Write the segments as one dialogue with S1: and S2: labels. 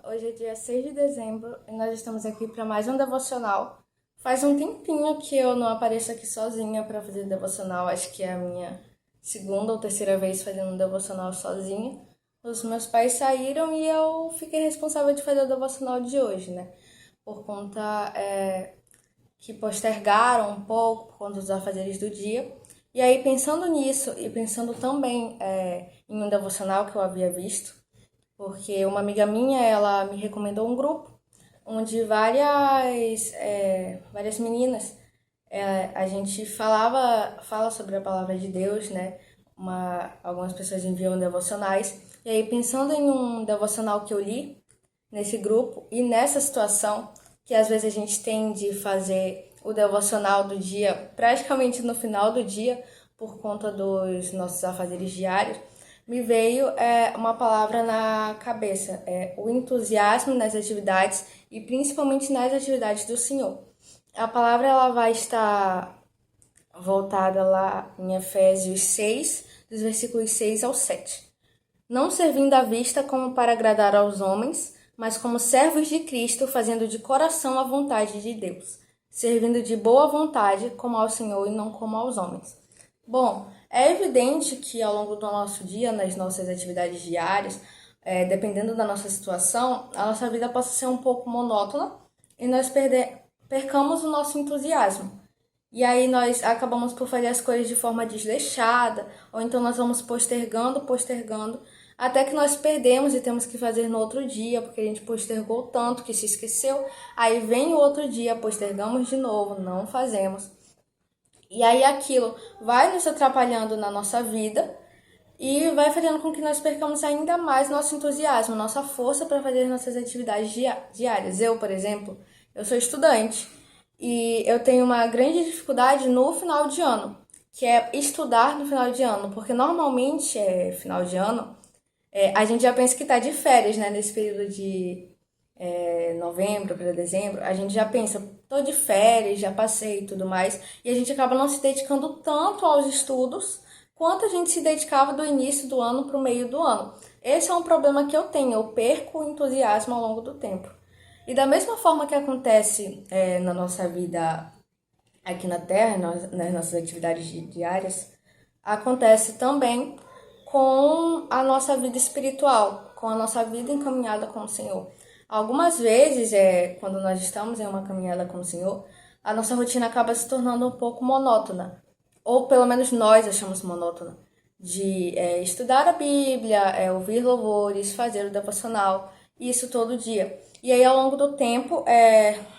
S1: Hoje é dia 6 de dezembro e nós estamos aqui para mais um devocional. Faz um tempinho que eu não apareço aqui sozinha para fazer devocional, acho que é a minha segunda ou terceira vez fazendo um devocional sozinha. Os meus pais saíram e eu fiquei responsável de fazer o devocional de hoje, né? Por conta que postergaram um pouco por conta dos afazeres do dia. E aí, pensando nisso e pensando também em um devocional que eu havia visto, porque uma amiga minha, ela me recomendou um grupo onde várias meninas, a gente fala sobre a palavra de Deus, né? Algumas pessoas enviam devocionais. E aí, pensando em um devocional que eu li nesse grupo e nessa situação, que às vezes a gente tem de fazer o devocional do dia praticamente no final do dia, por conta dos nossos afazeres diários, me veio uma palavra na cabeça, o entusiasmo nas atividades e principalmente nas atividades do Senhor. A palavra ela vai estar voltada lá em Efésios 6, dos versículos 6 ao 7. Não servindo à vista como para agradar aos homens, mas como servos de Cristo, fazendo de coração a vontade de Deus, servindo de boa vontade como ao Senhor e não como aos homens. Bom, é evidente que ao longo do nosso dia, nas nossas atividades diárias, dependendo da nossa situação, a nossa vida possa ser um pouco monótona e nós percamos o nosso entusiasmo. E aí nós acabamos por fazer as coisas de forma desleixada, ou então nós vamos postergando, até que nós perdemos e temos que fazer no outro dia, porque a gente postergou tanto que se esqueceu. Aí vem o outro dia, postergamos de novo, não fazemos. E aí aquilo vai nos atrapalhando na nossa vida e vai fazendo com que nós percamos ainda mais nosso entusiasmo, nossa força para fazer nossas atividades diárias. Eu, por exemplo, eu sou estudante e eu tenho uma grande dificuldade no final de ano, que é estudar no final de ano, porque normalmente final de ano, a gente já pensa que está de férias, né, nesse período de novembro para dezembro, a gente já pensa, tô de férias, já passei e tudo mais, e a gente acaba não se dedicando tanto aos estudos quanto a gente se dedicava do início do ano para o meio do ano. Esse é um problema que eu tenho, eu perco o entusiasmo ao longo do tempo. E da mesma forma que acontece na nossa vida aqui na Terra, nas nossas atividades diárias, acontece também com a nossa vida espiritual, com a nossa vida encaminhada com o Senhor. Algumas vezes, quando nós estamos em uma caminhada com o Senhor, a nossa rotina acaba se tornando um pouco monótona, ou pelo menos nós achamos monótona, de estudar a Bíblia, ouvir louvores, fazer o devocional, isso todo dia. E aí, ao longo do tempo,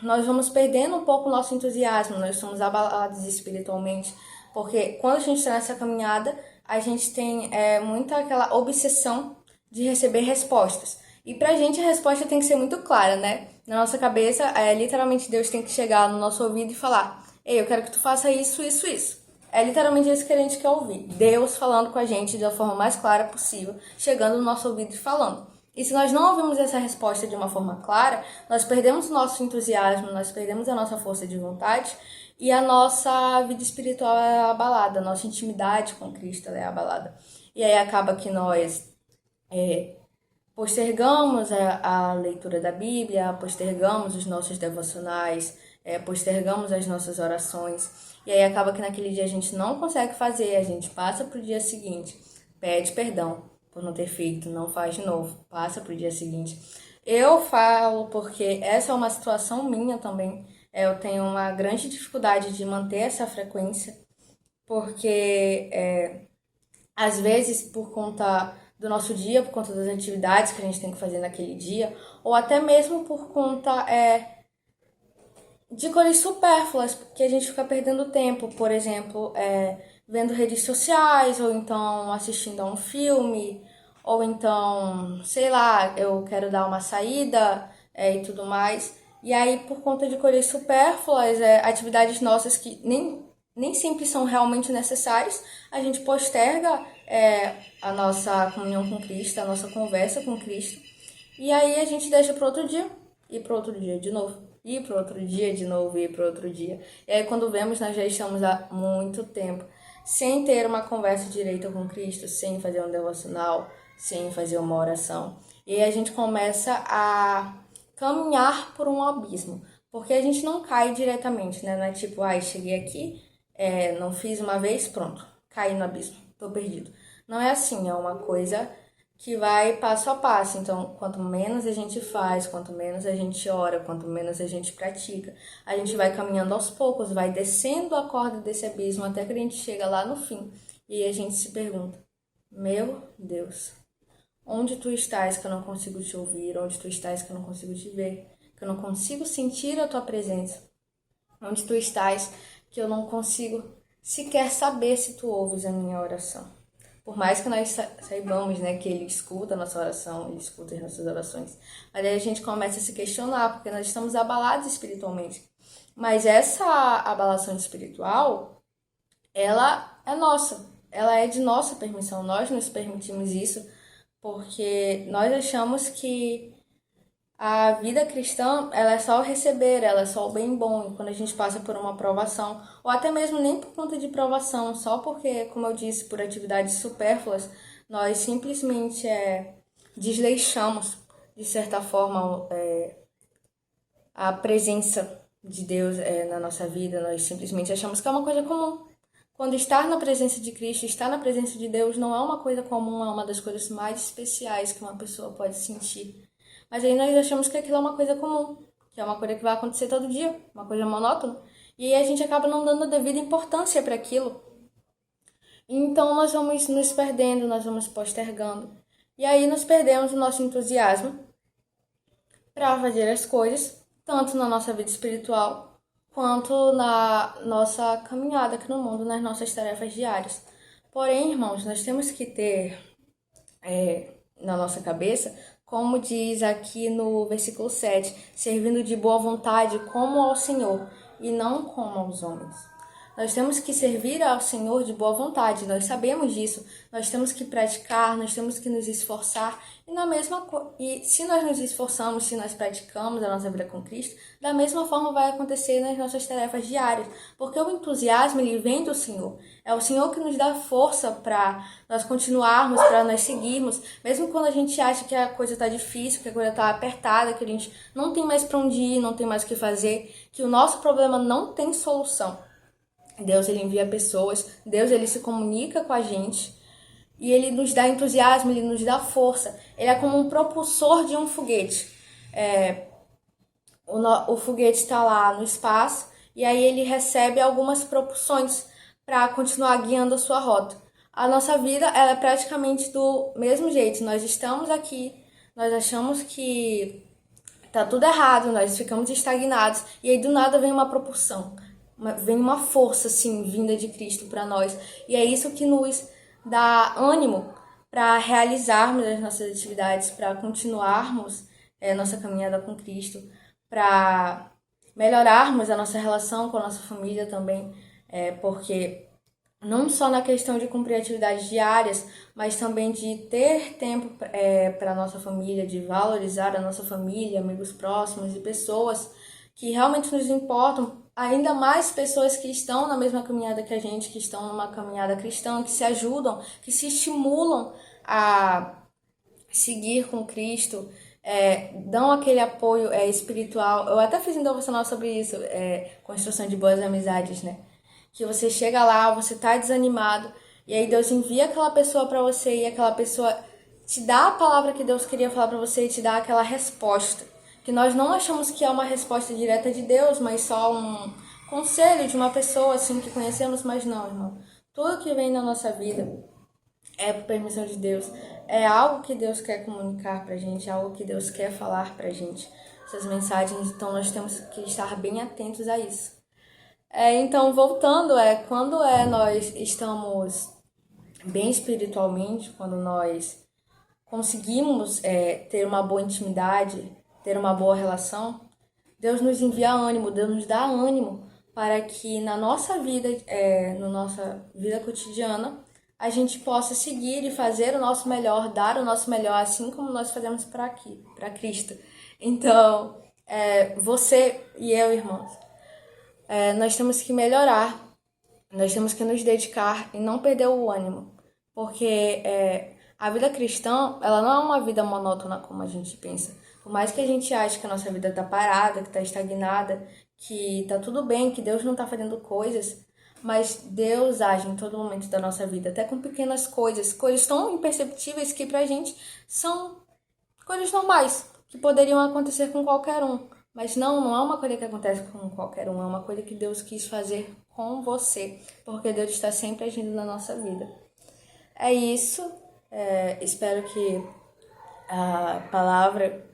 S1: nós vamos perdendo um pouco o nosso entusiasmo, nós somos abalados espiritualmente, porque quando a gente está nessa caminhada, a gente tem muita aquela obsessão de receber respostas. E pra gente a resposta tem que ser muito clara, né? Na nossa cabeça, literalmente Deus tem que chegar no nosso ouvido e falar: ei, eu quero que tu faça isso, isso, isso. É literalmente isso que a gente quer ouvir. Deus falando com a gente da forma mais clara possível, chegando no nosso ouvido e falando. E se nós não ouvimos essa resposta de uma forma clara, nós perdemos o nosso entusiasmo, nós perdemos a nossa força de vontade e a nossa vida espiritual é abalada, a nossa intimidade com Cristo é abalada. E aí acaba que nós postergamos a leitura da Bíblia, postergamos os nossos devocionais, postergamos as nossas orações. E aí acaba que naquele dia a gente não consegue fazer, a gente passa para o dia seguinte, pede perdão por não ter feito, não faz de novo, passa para o dia seguinte. Eu falo porque essa é uma situação minha também. Eu tenho uma grande dificuldade de manter essa frequência, porque às vezes por conta do nosso dia, por conta das atividades que a gente tem que fazer naquele dia, ou até mesmo por conta de coisas supérfluas, porque a gente fica perdendo tempo, por exemplo, vendo redes sociais, ou então assistindo a um filme, ou então, sei lá, eu quero dar uma saída e tudo mais. E aí, por conta de coisas supérfluas, atividades nossas que nem sempre são realmente necessárias, a gente posterga a nossa comunhão com Cristo, a nossa conversa com Cristo, e aí a gente deixa para outro dia, e para outro dia de novo, e para outro dia de novo, e para outro dia. E aí quando vemos, nós já estamos há muito tempo sem ter uma conversa direita com Cristo, sem fazer um devocional, sem fazer uma oração. E aí a gente começa a caminhar por um abismo. Porque a gente não cai diretamente, né? Não é tipo, ai, cheguei aqui, não fiz uma vez, pronto, caí no abismo, tô perdido. Não é assim, é uma coisa que vai passo a passo. Então, quanto menos a gente faz, quanto menos a gente ora, quanto menos a gente pratica, a gente vai caminhando aos poucos, vai descendo a corda desse abismo até que a gente chega lá no fim. E a gente se pergunta: meu Deus, onde tu estás que eu não consigo te ouvir? Onde tu estás que eu não consigo te ver? Que eu não consigo sentir a tua presença? Onde tu estás que eu não consigo sequer saber se tu ouves a minha oração? Por mais que nós saibamos, né, que ele escuta a nossa oração, ele escuta as nossas orações, mas aí a gente começa a se questionar, porque nós estamos abalados espiritualmente. Mas essa abalação espiritual, ela é nossa, ela é de nossa permissão, nós nos permitimos isso, porque nós achamos que a vida cristã, ela é só o receber, ela é só o bem bom. E quando a gente passa por uma provação, ou até mesmo nem por conta de provação, só porque, como eu disse, por atividades supérfluas, nós simplesmente desleixamos, de certa forma, a presença de Deus na nossa vida. Nós simplesmente achamos que é uma coisa comum. Quando estar na presença de Cristo, estar na presença de Deus não é uma coisa comum, é uma das coisas mais especiais que uma pessoa pode sentir. Mas aí nós achamos que aquilo é uma coisa comum, que é uma coisa que vai acontecer todo dia, uma coisa monótona. E aí a gente acaba não dando a devida importância para aquilo. Então nós vamos nos perdendo, nós vamos postergando. E aí nós perdemos o nosso entusiasmo para fazer as coisas, tanto na nossa vida espiritual, quanto na nossa caminhada aqui no mundo, nas nossas tarefas diárias. Porém, irmãos, nós temos que ter na nossa cabeça, como diz aqui no versículo 7, servindo de boa vontade como ao Senhor e não como aos homens. Nós temos que servir ao Senhor de boa vontade, nós sabemos disso. Nós temos que praticar, nós temos que nos esforçar. E se nós nos esforçamos, se nós praticamos a nossa vida com Cristo, da mesma forma vai acontecer nas nossas tarefas diárias. Porque o entusiasmo, ele vem do Senhor. É o Senhor que nos dá força para nós continuarmos, para nós seguirmos. Mesmo quando a gente acha que a coisa está difícil, que a coisa está apertada, que a gente não tem mais para onde ir, não tem mais o que fazer, que o nosso problema não tem solução. Deus, ele envia pessoas, Deus, ele se comunica com a gente e ele nos dá entusiasmo, ele nos dá força. Ele é como um propulsor de um foguete. O foguete está lá no espaço e aí ele recebe algumas propulsões para continuar guiando a sua rota. A nossa vida, ela é praticamente do mesmo jeito. Nós estamos aqui, nós achamos que tá tudo errado, nós ficamos estagnados e aí do nada vem uma propulsão. Vem uma força, assim, vinda de Cristo para nós. E é isso que nos dá ânimo para realizarmos as nossas atividades, para continuarmos nossa caminhada com Cristo, para melhorarmos a nossa relação com a nossa família também, porque não só na questão de cumprir atividades diárias, mas também de ter tempo para a nossa família, de valorizar a nossa família, amigos próximos e pessoas que realmente nos importam, ainda mais pessoas que estão na mesma caminhada que a gente, que estão numa caminhada cristã, que se ajudam, que se estimulam a seguir com Cristo, dão aquele apoio espiritual. Eu até fiz um devocional sobre isso, construção de boas amizades, né? Que você chega lá, você tá desanimado, e aí Deus envia aquela pessoa para você, e aquela pessoa te dá a palavra que Deus queria falar para você e te dá aquela resposta. Que nós não achamos que é uma resposta direta de Deus, mas só um conselho de uma pessoa assim que conhecemos, mas não, irmão. Tudo que vem na nossa vida é por permissão de Deus. É algo que Deus quer comunicar pra gente, é algo que Deus quer falar pra gente. Essas mensagens, então nós temos que estar bem atentos a isso. Então, voltando, quando nós estamos bem espiritualmente, quando nós conseguimos ter uma boa intimidade, ter uma boa relação, Deus nos envia ânimo, Deus nos dá ânimo para que na nossa vida, na nossa vida cotidiana, a gente possa seguir e fazer o nosso melhor, dar o nosso melhor, assim como nós fazemos para Cristo. Então, você e eu, irmãos, nós temos que melhorar, nós temos que nos dedicar e não perder o ânimo, porque A vida cristã, ela não é uma vida monótona como a gente pensa. Por mais que a gente ache que a nossa vida tá parada, que tá estagnada, que tá tudo bem, que Deus não tá fazendo coisas, mas Deus age em todo momento da nossa vida, até com pequenas coisas, coisas tão imperceptíveis que pra gente são coisas normais, que poderiam acontecer com qualquer um. Mas não é uma coisa que acontece com qualquer um, é uma coisa que Deus quis fazer com você, porque Deus está sempre agindo na nossa vida. É isso, espero que a palavra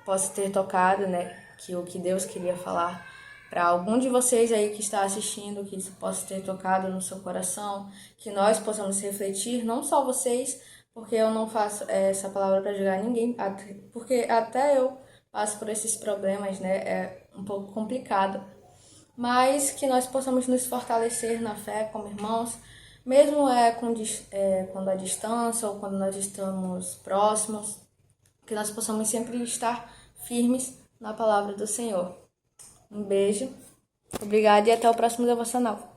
S1: possa ter tocado, né, que o que Deus queria falar para algum de vocês aí que está assistindo, que isso possa ter tocado no seu coração, que nós possamos refletir, não só vocês, porque eu não faço essa palavra para julgar ninguém, porque até eu passo por esses problemas, né, é um pouco complicado, mas que nós possamos nos fortalecer na fé como irmãos, mesmo quando à distância ou quando nós estamos próximos, que nós possamos sempre estar firmes na palavra do Senhor. Um beijo, obrigada e até o próximo devocional.